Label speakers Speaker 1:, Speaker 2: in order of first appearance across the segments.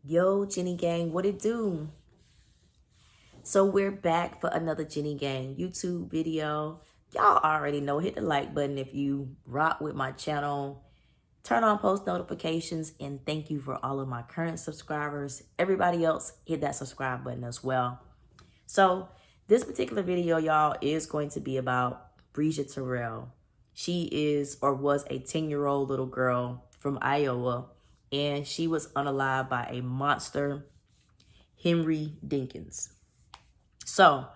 Speaker 1: Yo, Jenny Gang, what it do? So we're back for another Jenny Gang YouTube video. Y'all already know, hit the like button if you rock with my channel. Turn on post notifications, and thank you for all of my current subscribers. Everybody else, hit that subscribe button as well. So this particular video, y'all, is going to be about Breasia Terrell. She is or was a 10-year-old little girl from Iowa, and she was unalived by a monster, Henry Dinkins. So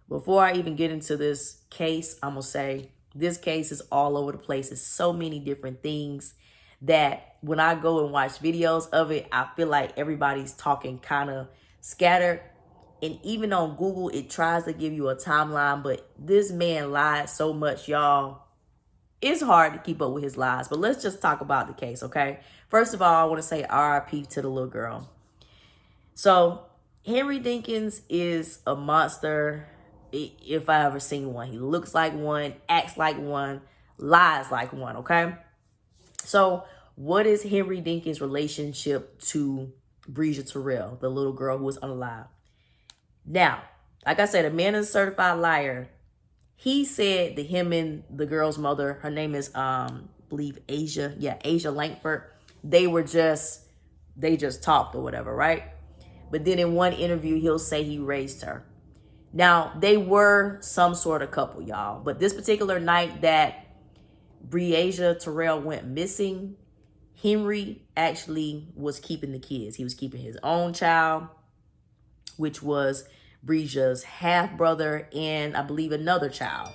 Speaker 1: before I even get into this case, I'm going to say this case is all over the place. It's so many different things that when I go and watch videos of it, I feel like everybody's talking kind of scattered. And even on Google, it tries to give you a timeline, but this man lied so much, y'all. It's hard to keep up with his lies, but let's just talk about the case, okay? First of all, I want to say RIP to the little girl. So Henry Dinkins is a monster, if I ever seen one. He looks like one, acts like one, lies like one, okay? So what is Henry Dinkins' relationship to Breasia Terrell, the little girl who was unalive? Now, like I said, a man is a certified liar. He said that him and the girl's mother, her name is, I believe Asia. Yeah, Asia Langford. They just talked or whatever, right? But then in one interview, he'll say he raised her. Now, they were some sort of couple, y'all. But this particular night that Breasia Terrell went missing, Henry actually was keeping the kids. He was keeping his own child, which was Breasia's half-brother, and I believe another child.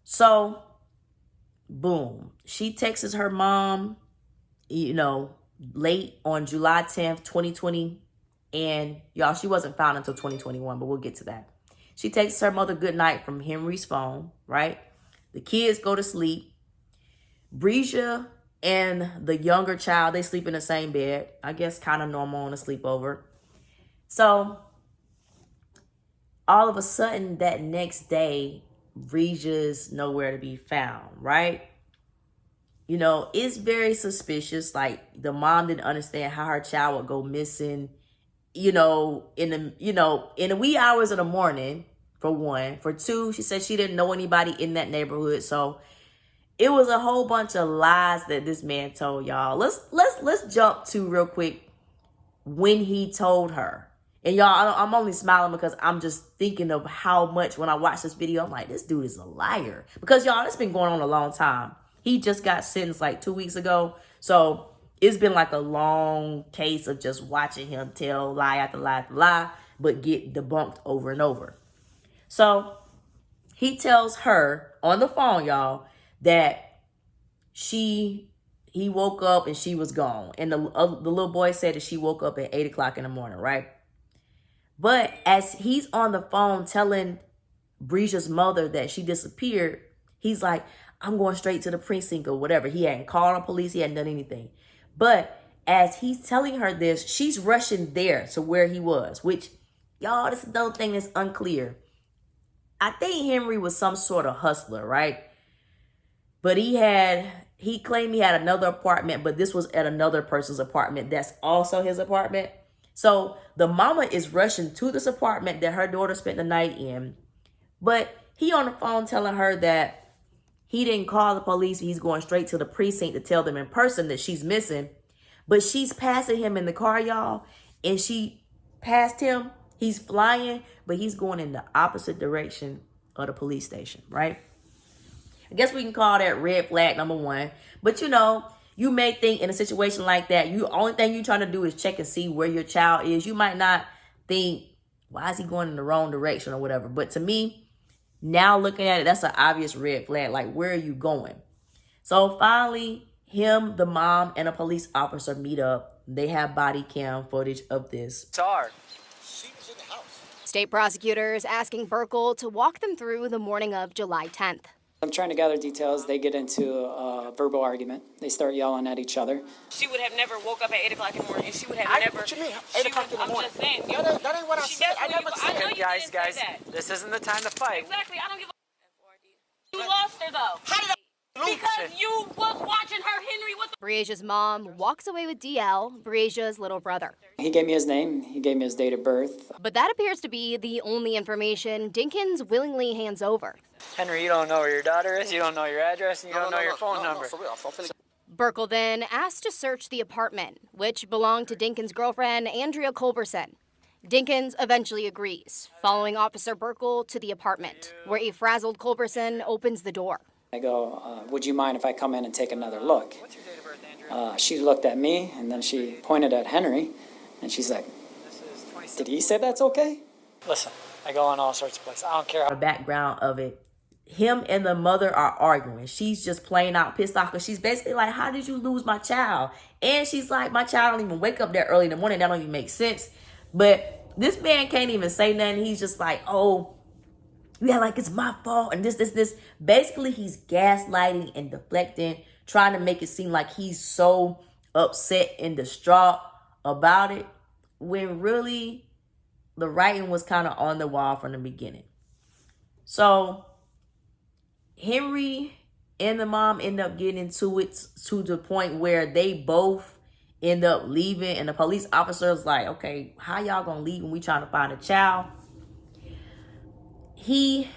Speaker 1: So, boom. She texts her mom, late on July 10th, 2020. And, y'all, she wasn't found until 2021, but we'll get to that. She texts her mother good night from Henry's phone, right? The kids go to sleep. Breasia and the younger child, they sleep in the same bed. I guess kind of normal on a sleepover. So all of a sudden that next day, Breasia's nowhere to be found, right? It's very suspicious. Like, the mom didn't understand how her child would go missing, in the wee hours of the morning, for one. For two, she said she didn't know anybody in that neighborhood. So it was a whole bunch of lies that this man told, y'all. Let's jump to real quick when he told her. And y'all, I'm only smiling because I'm just thinking of how much when I watch this video, I'm like, this dude is a liar. Because y'all, it's been going on a long time. He just got sentenced like 2 weeks ago. So it's been like a long case of just watching him tell lie after lie after lie, but get debunked over and over. So he tells her on the phone, y'all, that he woke up and she was gone. And the little boy said that she woke up at 8 o'clock in the morning, right? But as he's on the phone telling Breasia's mother that she disappeared, he's like, I'm going straight to the precinct or whatever. He hadn't called the police. He hadn't done anything. But as he's telling her this, she's rushing there to where he was, which, y'all, this is another thing that's unclear. I think Henry was some sort of hustler, right? But he claimed he had another apartment, but this was at another person's apartment that's also his apartment. So the mama is rushing to this apartment that her daughter spent the night in. But he on the phone telling her that he didn't call the police. He's going straight to the precinct to tell them in person that she's missing. But she's passing him in the car, y'all. And she passed him. He's flying, but he's going in the opposite direction of the police station, right? I guess we can call that red flag number one. But, you may think in a situation like that, only thing you're trying to do is check and see where your child is. You might not think, why is he going in the wrong direction or whatever? But to me, now looking at it, that's an obvious red flag. Like, where are you going? So finally, him, the mom, and a police officer meet up. They have body cam footage of this.
Speaker 2: She was in the house. State prosecutors asking Burkle to walk them through the morning of July 10th.
Speaker 3: I'm trying to gather details. They get into a verbal argument. They start yelling at each other.
Speaker 4: She would have never woke up at 8 o'clock in the morning, and she would have never.
Speaker 5: What you mean, 8 o'clock in the morning?
Speaker 4: I'm just saying.
Speaker 5: That ain't what I said. I never said.
Speaker 4: I know you
Speaker 6: guys,
Speaker 4: didn't say that.
Speaker 6: this isn't the time to fight.
Speaker 4: Exactly. I don't give a. You lost her though.
Speaker 5: How did I
Speaker 4: Because you was watching her, Henry, with the...
Speaker 2: Breasia's mom walks away with DL, Breasia's little brother.
Speaker 3: He gave me his name. He gave me his date of birth.
Speaker 2: But that appears to be the only information Dinkins willingly hands over.
Speaker 6: Henry, you don't know where your daughter is, you don't know your address, and you don't know your phone number.
Speaker 2: Burkle then asked to search the apartment, which belonged to Dinkins' girlfriend, Andrea Culberson. Dinkins eventually agrees, following Officer Burkle to the apartment, where a frazzled Culberson opens the door.
Speaker 3: I go, would you mind if I come in and take another look?
Speaker 6: What's your date of birth, Andrew?
Speaker 3: She looked at me, and then she pointed at Henry, and she's like, did he say that's okay?
Speaker 6: Listen, I go on all sorts of places. I don't care how...
Speaker 1: The background of it, him and the mother are arguing. She's just plain out pissed off because she's basically like, how did you lose my child? And she's like, my child don't even wake up that early in the morning. That don't even make sense. But this man can't even say nothing. He's just like, oh, yeah, like it's my fault. And this. Basically, he's gaslighting and deflecting, trying to make it seem like he's so upset and distraught about it, when really the writing was kind of on the wall from the beginning. So Henry and the mom end up getting into it to the point where they both end up leaving, and the police officer's like, okay, how y'all gonna leave when we trying to find a child? He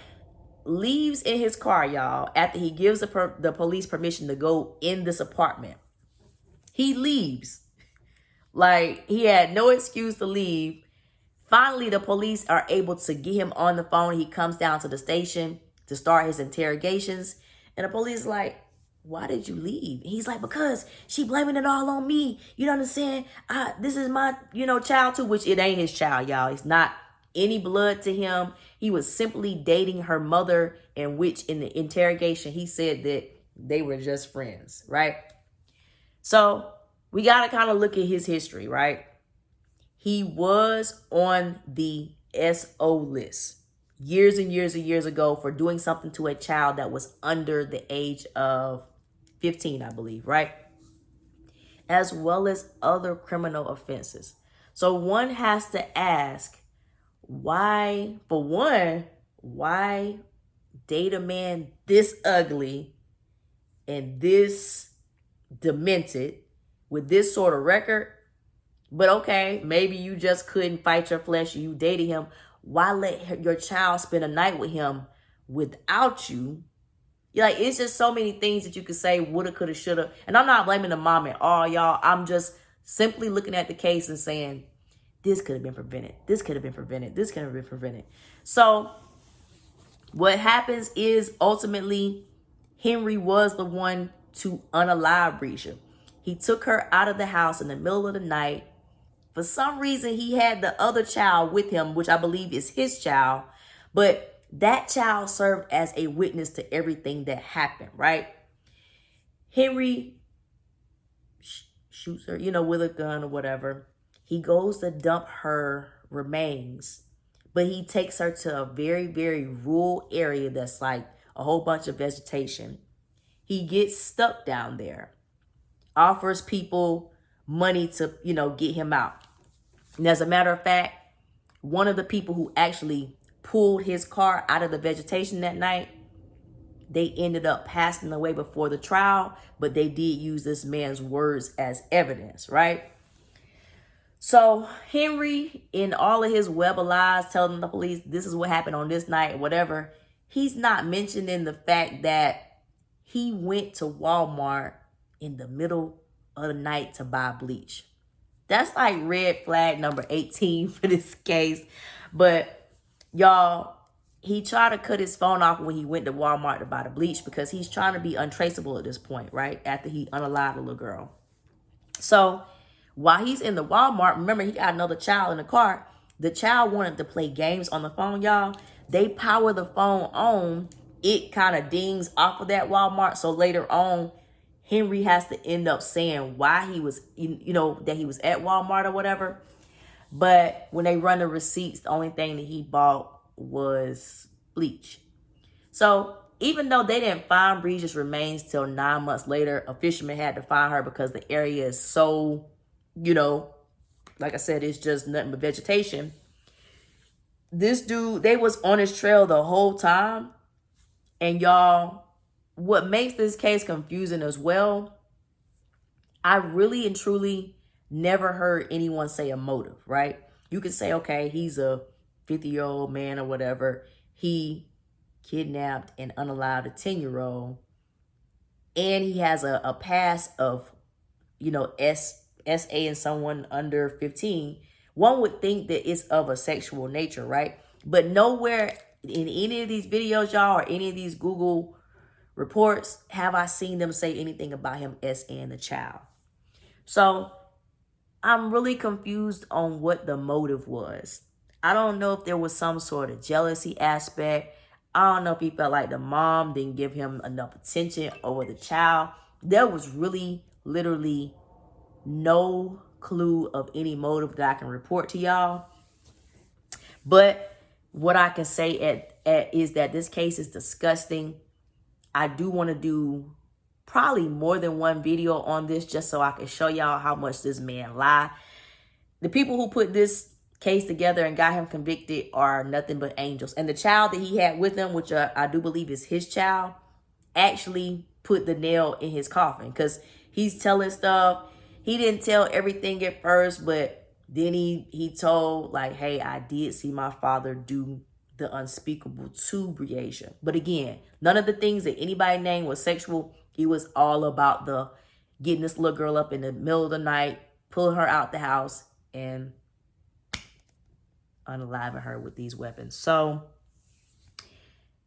Speaker 1: leaves in his car, y'all, after he gives the police permission to go in this apartment. He leaves. Like, he had no excuse to leave. Finally, the police are able to get him on the phone. He comes down to the station to start his interrogations. And the police is like, why did you leave? He's like, because she blaming it all on me. You don't understand? This is my, child too, which it ain't his child, y'all. It's not any blood to him. He was simply dating her mother, in which in the interrogation, he said that they were just friends, right? So we got to kind of look at his history, right? He was on the SO list years and years and years ago for doing something to a child that was under the age of 15, I believe, right? As well as other criminal offenses. So one has to ask, why date a man this ugly and this demented with this sort of record? But okay, maybe you just couldn't fight your flesh. You dated him. Why let your child spend a night with him without you? Like, it's just so many things that you could say, woulda, coulda, shoulda. And I'm not blaming the mom at all, y'all. I'm just simply looking at the case and saying, this could have been prevented. This could have been prevented. This could have been prevented. So what happens is ultimately Henry was the one to unalive Breasia. He took her out of the house in the middle of the night. For some reason, he had the other child with him, which I believe is his child. But that child served as a witness to everything that happened, right? Henry shoots her, with a gun or whatever. He goes to dump her remains, but he takes her to a very, very rural area that's like a whole bunch of vegetation. He gets stuck down there, offers people money to, get him out. And as a matter of fact, one of the people who actually pulled his car out of the vegetation that night, they ended up passing away before the trial, but they did use this man's words as evidence, right? So Henry, in all of his web of lies, telling the police this is what happened on this night, whatever, he's not mentioning the fact that he went to Walmart in the middle of the night to buy bleach. That's like red flag number 18 for this case. But y'all, he tried to cut his phone off when he went to Walmart to buy the bleach because he's trying to be untraceable at this point, right? After he unalived the little girl. So while he's in the Walmart, remember, he got another child in the car. The child wanted to play games on the phone, y'all. They power the phone on. It kind of dings off of that Walmart. So later on, Henry has to end up saying why he was, that he was at Walmart or whatever. But when they run the receipts, the only thing that he bought was bleach. So even though they didn't find Breasia's remains till 9 months later, a fisherman had to find her because the area is so, like I said, it's just nothing but vegetation. This dude, they was on his trail the whole time. And y'all, what makes this case confusing as well, I really and truly never heard anyone say a motive, right? You could say, okay, he's a 50-year-old man or whatever. He kidnapped and unalived a 10-year-old. And he has a past of, SA and someone under 15. One would think that it's of a sexual nature, right? But nowhere in any of these videos, y'all, or any of these Google reports, have I seen them say anything about him SAing the child. So I'm really confused on what the motive was. I don't know if there was some sort of jealousy aspect. I don't know if he felt like the mom didn't give him enough attention over the child. There was really, literally no clue of any motive that I can report to y'all. But what I can say is that this case is disgusting. I do want to do probably more than one video on this just so I can show y'all how much this man lied. The people who put this case together and got him convicted are nothing but angels. And the child that he had with him, which I do believe is his child, actually put the nail in his coffin, because he's telling stuff. He didn't tell everything at first, but then he told, like, hey, I did see my father do the unspeakable to Breasia. But again, none of the things that anybody named was sexual. It was all about the getting this little girl up in the middle of the night, pulling her out the house, and unaliving her with these weapons. So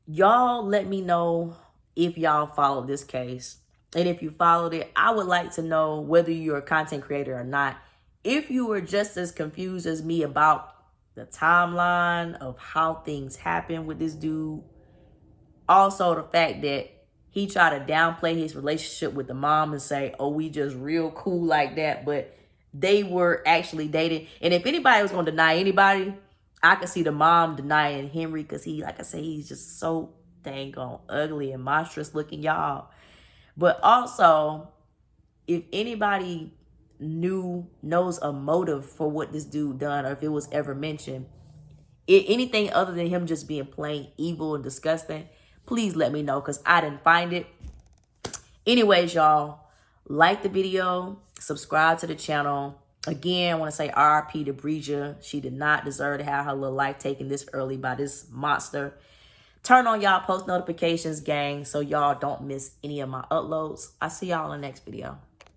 Speaker 1: y'all let me know if y'all followed this case. And if you followed it, I would like to know, whether you're a content creator or not, if you were just as confused as me about the timeline of how things happen with this dude. Also, the fact that he tried to downplay his relationship with the mom and say, oh, we just real cool like that. But they were actually dating. And if anybody was going to deny anybody, I could see the mom denying Henry, because he, like I say, he's just so dang on ugly and monstrous looking, y'all. But also, if anybody knows a motive for what this dude done, or if it was ever mentioned, anything other than him just being plain evil and disgusting, please let me know, because I didn't find it. Anyways, y'all, like the video, subscribe to the channel. Again, I want to say RIP to Breasia. She did not deserve to have her little life taken this early by this monster. Turn on y'all post notifications, gang, so y'all don't miss any of my uploads. I'll see y'all in the next video.